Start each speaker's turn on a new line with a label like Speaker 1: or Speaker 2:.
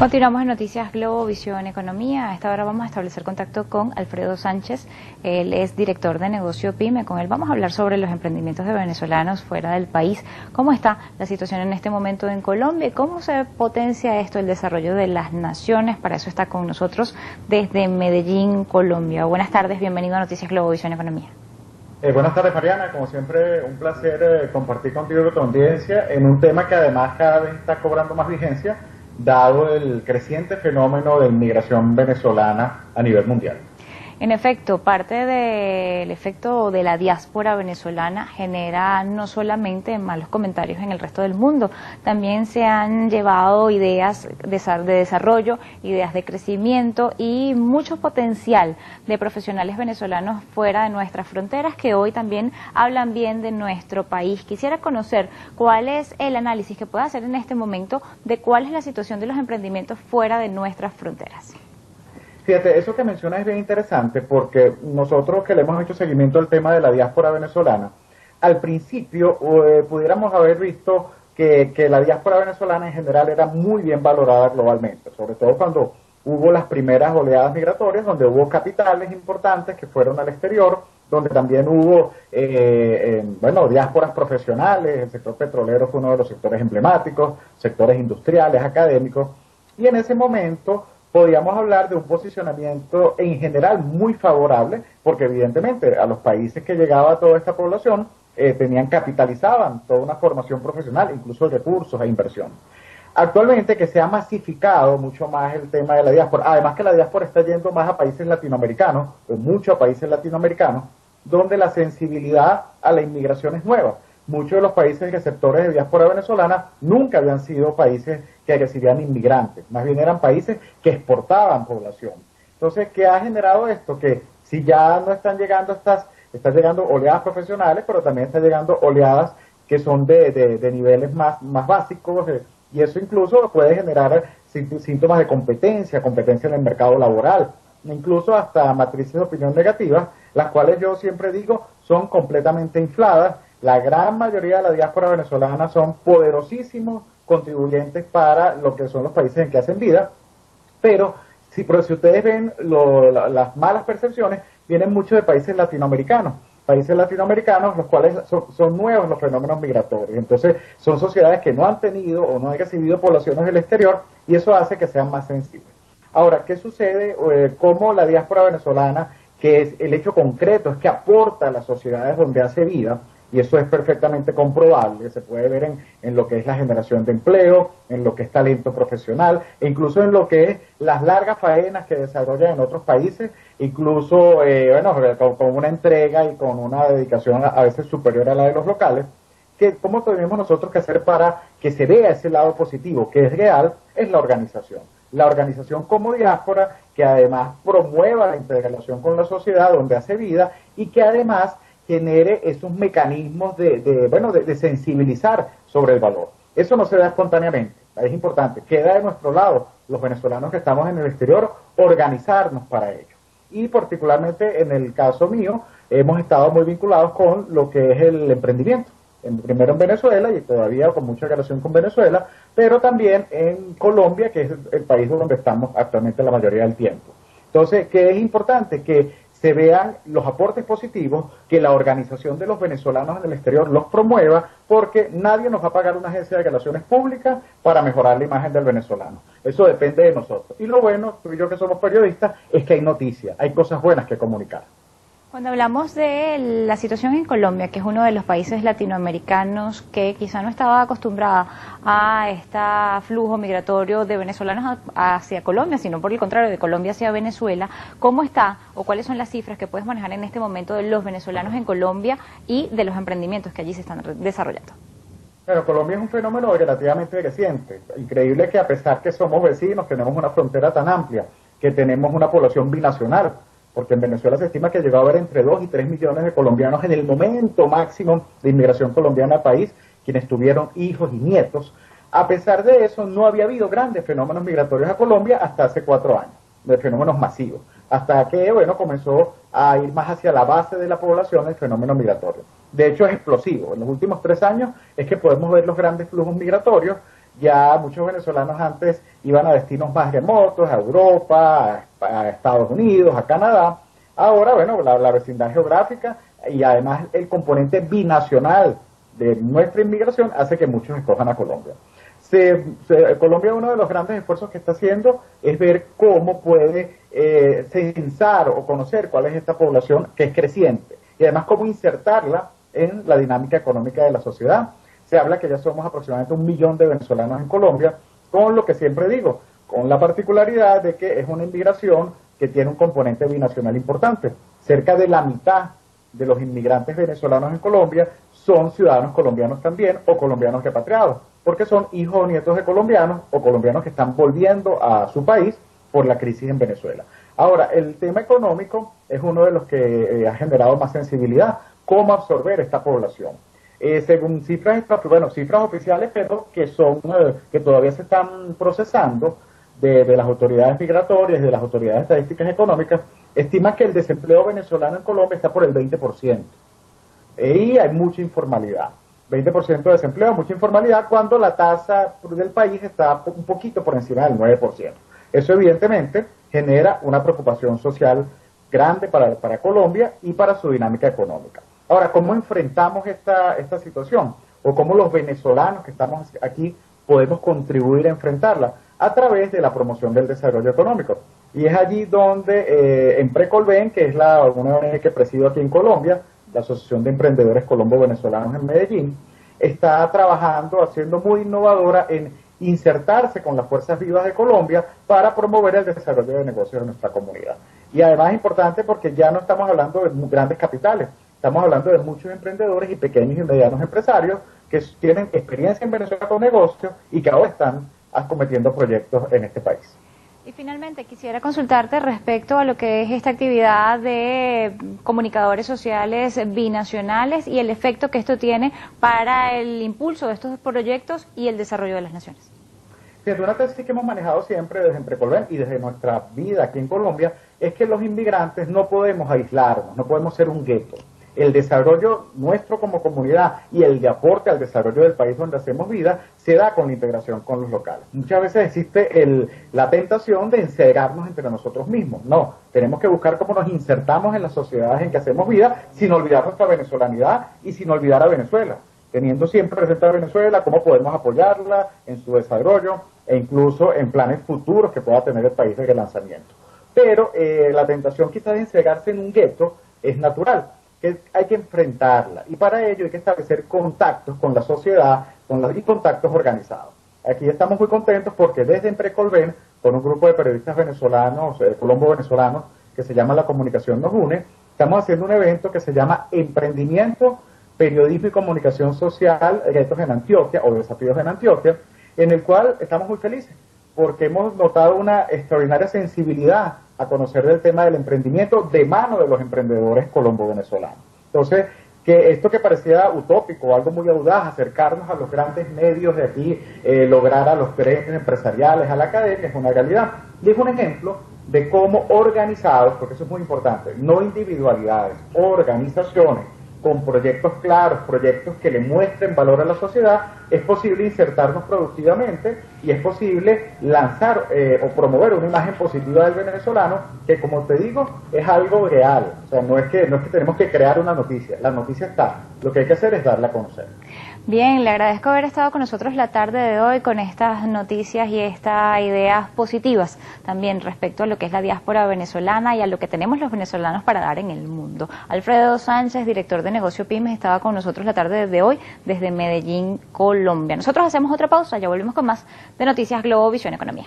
Speaker 1: Continuamos en Noticias Globo, Visión Economía. A esta hora vamos a establecer contacto con Alfredo Sánchez. Él es director de negocio PYME. Con él vamos a hablar sobre los emprendimientos de venezolanos fuera del país. ¿Cómo está la situación en este momento en Colombia? ¿Cómo se potencia esto, el desarrollo de las naciones? Para eso está con nosotros desde Medellín, Colombia. Buenas tardes, bienvenido a Noticias Globo, Visión Economía.
Speaker 2: Buenas tardes, Mariana. Como siempre, un placer compartir contigo y con tu audiencia en un tema que además cada vez está cobrando más vigencia, dado el creciente fenómeno de inmigración venezolana a nivel mundial.
Speaker 1: En efecto, parte del efecto de la diáspora venezolana genera no solamente malos comentarios en el resto del mundo, también se han llevado ideas de desarrollo, ideas de crecimiento y mucho potencial de profesionales venezolanos fuera de nuestras fronteras que hoy también hablan bien de nuestro país. Quisiera conocer cuál es el análisis que puede hacer en este momento de cuál es la situación de los emprendimientos fuera de nuestras fronteras.
Speaker 2: Fíjate, eso que mencionas es bien interesante porque nosotros que le hemos hecho seguimiento al tema de la diáspora venezolana, al principio pudiéramos haber visto que la diáspora venezolana en general era muy bien valorada globalmente, sobre todo cuando hubo las primeras oleadas migratorias, donde hubo capitales importantes que fueron al exterior, donde también hubo, diásporas profesionales. El sector petrolero fue uno de los sectores emblemáticos, sectores industriales, académicos, y en ese momento podríamos hablar de un posicionamiento en general muy favorable, porque evidentemente a los países que llegaba toda esta población capitalizaban toda una formación profesional, incluso recursos e inversión. Actualmente que se ha masificado mucho más el tema de la diáspora, además que la diáspora está yendo más a países latinoamericanos, o muchos países latinoamericanos, donde la sensibilidad a la inmigración es nueva. Muchos de los países receptores de diáspora venezolana nunca habían sido países que recibían inmigrantes, más bien eran países que exportaban población. Entonces, ¿qué ha generado esto? Que si ya no están llegando están llegando oleadas profesionales, pero también están llegando oleadas que son de niveles más básicos, y eso incluso puede generar síntomas de competencia en el mercado laboral, incluso hasta matrices de opinión negativas, las cuales yo siempre digo son completamente infladas. La gran mayoría de la diáspora venezolana son poderosísimos contribuyentes para lo que son los países en que hacen vida, pero si ustedes ven las malas percepciones, vienen mucho de países latinoamericanos, los cuales son nuevos los fenómenos migratorios. Entonces son sociedades que no han tenido o no han recibido poblaciones del exterior, y eso hace que sean más sensibles. Ahora, ¿qué sucede? ¿Cómo la diáspora venezolana, que es el hecho concreto, es que aporta a las sociedades donde hace vida? Y eso es perfectamente comprobable, se puede ver en lo que es la generación de empleo, en lo que es talento profesional, e incluso en lo que es las largas faenas que desarrollan en otros países, incluso con una entrega y con una dedicación a veces superior a la de los locales. ¿Cómo tenemos nosotros que hacer para que se vea ese lado positivo, que es real? Es la organización. La organización como diáspora, que además promueva la integración con la sociedad donde hace vida y que además genere esos mecanismos de sensibilizar sobre el valor. Eso no se da espontáneamente, es importante. Queda de nuestro lado, los venezolanos que estamos en el exterior, organizarnos para ello. Y particularmente en el caso mío, hemos estado muy vinculados con lo que es el emprendimiento. Primero en Venezuela y todavía con mucha relación con Venezuela, pero también en Colombia, que es el país donde estamos actualmente la mayoría del tiempo. Entonces, ¿qué es importante? Que se vean los aportes positivos, que la organización de los venezolanos en el exterior los promueva, porque nadie nos va a pagar una agencia de relaciones públicas para mejorar la imagen del venezolano. Eso depende de nosotros. Y lo bueno, tú y yo que somos periodistas, es que hay noticias, hay cosas buenas que comunicar.
Speaker 1: Cuando hablamos de la situación en Colombia, que es uno de los países latinoamericanos que quizá no estaba acostumbrada a este flujo migratorio de venezolanos hacia Colombia, sino por el contrario, de Colombia hacia Venezuela, ¿cómo está o cuáles son las cifras que puedes manejar en este momento de los venezolanos en Colombia y de los emprendimientos que allí se están desarrollando?
Speaker 2: Bueno, Colombia es un fenómeno relativamente reciente. Increíble que a pesar que somos vecinos, tenemos una frontera tan amplia, que tenemos una población binacional, porque en Venezuela se estima que llegó a haber entre 2 y 3 millones de colombianos en el momento máximo de inmigración colombiana al país, quienes tuvieron hijos y nietos. A pesar de eso, no había habido grandes fenómenos migratorios a Colombia hasta hace 4 años, de fenómenos masivos, hasta que, comenzó a ir más hacia la base de la población el fenómeno migratorio. De hecho, es explosivo. En los últimos 3 años es que podemos ver los grandes flujos migratorios, Ya muchos venezolanos antes iban a destinos más remotos, a Europa, a Estados Unidos, a Canadá. Ahora, bueno, la vecindad geográfica y además el componente binacional de nuestra inmigración hace que muchos escojan a Colombia. Colombia, uno de los grandes esfuerzos que está haciendo es ver cómo puede censar o conocer cuál es esta población que es creciente y además cómo insertarla en la dinámica económica de la sociedad. Se habla que ya somos aproximadamente 1 millón de venezolanos en Colombia, con lo que siempre digo, con la particularidad de que es una inmigración que tiene un componente binacional importante. Cerca de la mitad de los inmigrantes venezolanos en Colombia son ciudadanos colombianos también o colombianos repatriados, porque son hijos o nietos de colombianos o colombianos que están volviendo a su país por la crisis en Venezuela. Ahora, el tema económico es uno de los que ha generado más sensibilidad. ¿Cómo absorber esta población? Según cifras oficiales, pero que todavía se están procesando de las autoridades migratorias, de las autoridades estadísticas económicas, estima que el desempleo venezolano en Colombia está por el 20%. Y hay mucha informalidad. 20% de desempleo, mucha informalidad, cuando la tasa del país está un poquito por encima del 9%. Eso evidentemente genera una preocupación social grande para Colombia y para su dinámica económica. Ahora, ¿cómo enfrentamos esta situación? ¿O cómo los venezolanos que estamos aquí podemos contribuir a enfrentarla? A través de la promoción del desarrollo económico. Y es allí donde Emprecolven, que es una ONG que presido aquí en Colombia, la Asociación de Emprendedores Colombo-Venezolanos en Medellín, está trabajando, haciendo muy innovadora en insertarse con las fuerzas vivas de Colombia para promover el desarrollo de negocios de nuestra comunidad. Y además es importante porque ya no estamos hablando de grandes capitales, estamos hablando de muchos emprendedores y pequeños y medianos empresarios que tienen experiencia en Venezuela con negocios y que ahora están acometiendo proyectos en este país.
Speaker 1: Y finalmente quisiera consultarte respecto a lo que es esta actividad de comunicadores sociales binacionales y el efecto que esto tiene para el impulso de estos proyectos y el desarrollo de las naciones.
Speaker 2: Fíjate, una tesis que hemos manejado siempre desde Emprecolven y desde nuestra vida aquí en Colombia es que los inmigrantes no podemos aislarnos, no podemos ser un gueto. El desarrollo nuestro como comunidad y el de aporte al desarrollo del país donde hacemos vida se da con la integración con los locales. Muchas veces existe la tentación de encerrarnos entre nosotros mismos. No, tenemos que buscar cómo nos insertamos en las sociedades en que hacemos vida sin olvidar nuestra venezolanidad y sin olvidar a Venezuela, teniendo siempre presente a Venezuela, cómo podemos apoyarla en su desarrollo e incluso en planes futuros que pueda tener el país de relanzamiento. Pero la tentación quizás de encerrarse en un gueto es natural, que hay que enfrentarla y para ello hay que establecer contactos con la sociedad y contactos organizados. Aquí estamos muy contentos porque desde Emprecolven, con un grupo de periodistas venezolanos, colombo-venezolanos, que se llama La Comunicación Nos Une, estamos haciendo un evento que se llama Emprendimiento, Periodismo y Comunicación Social, Retos en Antioquia o Desafíos en Antioquia, en el cual estamos muy felices porque hemos notado una extraordinaria sensibilidad a conocer del tema del emprendimiento de mano de los emprendedores colombo-venezolanos. Entonces, que esto que parecía utópico, algo muy audaz, acercarnos a los grandes medios de aquí, lograr a los gremios empresariales, a la academia, es una realidad. Y es un ejemplo de cómo organizados, porque eso es muy importante, no individualidades, organizaciones, con proyectos claros, proyectos que le muestren valor a la sociedad, es posible insertarnos productivamente y es posible lanzar o promover una imagen positiva del venezolano que, como te digo, es algo real. O sea, no es que tenemos que crear una noticia, la noticia está, lo que hay que hacer es darla a conocer.
Speaker 1: Bien, le agradezco haber estado con nosotros la tarde de hoy con estas noticias y estas ideas positivas también respecto a lo que es la diáspora venezolana y a lo que tenemos los venezolanos para dar en el mundo. Alfredo Sánchez, director de Negocio Pymes, estaba con nosotros la tarde de hoy desde Medellín, Colombia. Nosotros hacemos otra pausa, ya volvemos con más de Noticias Globo Visión Economía.